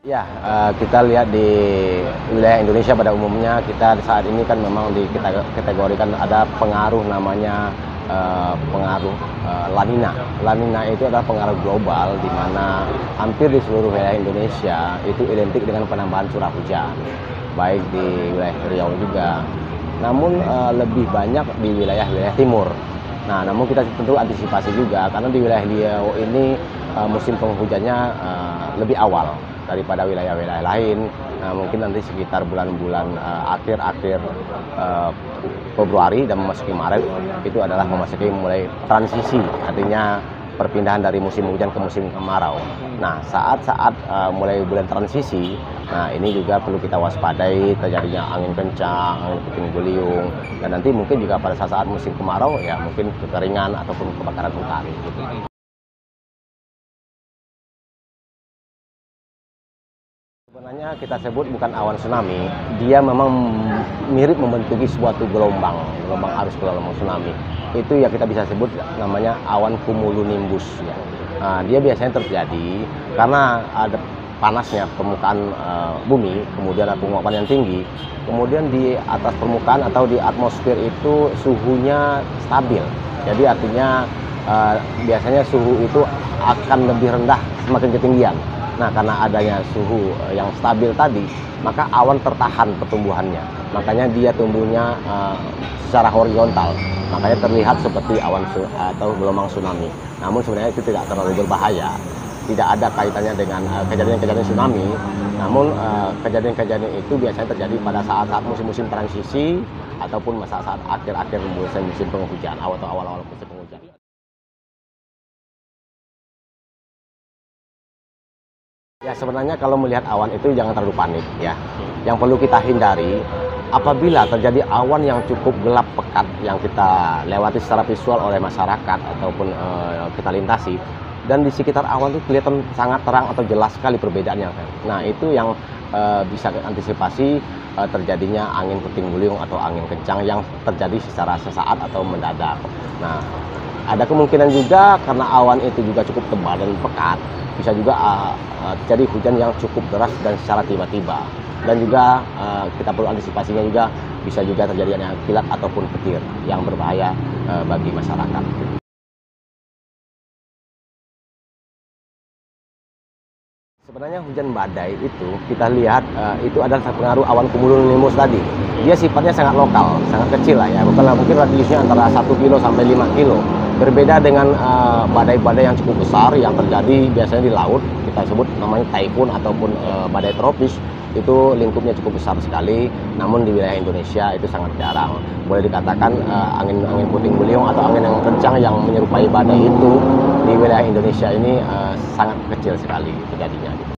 Ya, kita lihat di wilayah Indonesia pada umumnya, kita saat ini kan memang dikategorikan ada pengaruh namanya pengaruh La Nina. La Nina itu adalah pengaruh global di mana hampir di seluruh wilayah Indonesia itu identik dengan penambahan curah hujan, baik di wilayah Riau juga. Namun lebih banyak di wilayah-wilayah timur. Nah, namun kita tentu antisipasi juga karena di wilayah Riau ini musim penghujannya lebih awal daripada wilayah-wilayah lain. Nah, mungkin nanti sekitar bulan-bulan akhir-akhir Februari dan memasuki Maret itu adalah memasuki mulai transisi, artinya perpindahan dari musim hujan ke musim kemarau. Nah, saat-saat mulai bulan transisi, nah ini juga perlu kita waspadai terjadinya angin kencang, angin puting beliung, dan nanti mungkin juga pada saat-saat musim kemarau ya mungkin kekeringan ataupun kebakaran hutan. Gitu. Sebenarnya kita sebut bukan awan tsunami, dia memang mirip membentuki suatu gelombang arus gelombang tsunami. Itu ya kita bisa sebut namanya awan cumulonimbus. Ya. Nah, dia biasanya terjadi karena ada panasnya permukaan bumi, kemudian ada penguapan yang tinggi, kemudian di atas permukaan atau di atmosfer itu suhunya stabil. Jadi artinya biasanya suhu itu akan lebih rendah semakin ketinggian. Nah, karena adanya suhu yang stabil tadi, maka awan tertahan pertumbuhannya. Makanya dia tumbuhnya secara horizontal. Makanya terlihat seperti awan atau gelombang tsunami. Namun sebenarnya itu tidak terlalu berbahaya. Tidak ada kaitannya dengan kejadian-kejadian tsunami. Namun kejadian-kejadian itu biasanya terjadi pada saat-saat musim-musim transisi ataupun saat-saat akhir-akhir musim penghujan atau awal-awal musim penghujan. Ya, sebenarnya kalau melihat awan itu jangan terlalu panik ya. Yang perlu kita hindari apabila terjadi awan yang cukup gelap pekat yang kita lewati secara visual oleh masyarakat ataupun kita lintasi, dan di sekitar awan itu kelihatan sangat terang atau jelas sekali perbedaannya. Nah, itu yang bisa antisipasi terjadinya angin puting beliung atau angin kencang yang terjadi secara sesaat atau mendadak. Nah, ada kemungkinan juga karena awan itu juga cukup tebal dan pekat, bisa juga terjadi hujan yang cukup deras dan secara tiba-tiba. Dan juga kita perlu antisipasinya juga bisa juga terjadinya kilat ataupun petir yang berbahaya bagi masyarakat. Sebenarnya hujan badai itu kita lihat itu adalah pengaruh awan cumulonimbus tadi. Dia sifatnya sangat lokal, sangat kecil lah ya. Bukan mungkin radiusnya antara 1 kilo sampai 5 kilo. Berbeda dengan badai-badai yang cukup besar yang terjadi biasanya di laut, kita sebut namanya taifun ataupun badai tropis. Itu lingkupnya cukup besar sekali, namun di wilayah Indonesia itu sangat jarang. Boleh dikatakan angin puting beliung atau angin yang kencang yang menyerupai badai itu di wilayah Indonesia ini sangat kecil sekali terjadinya.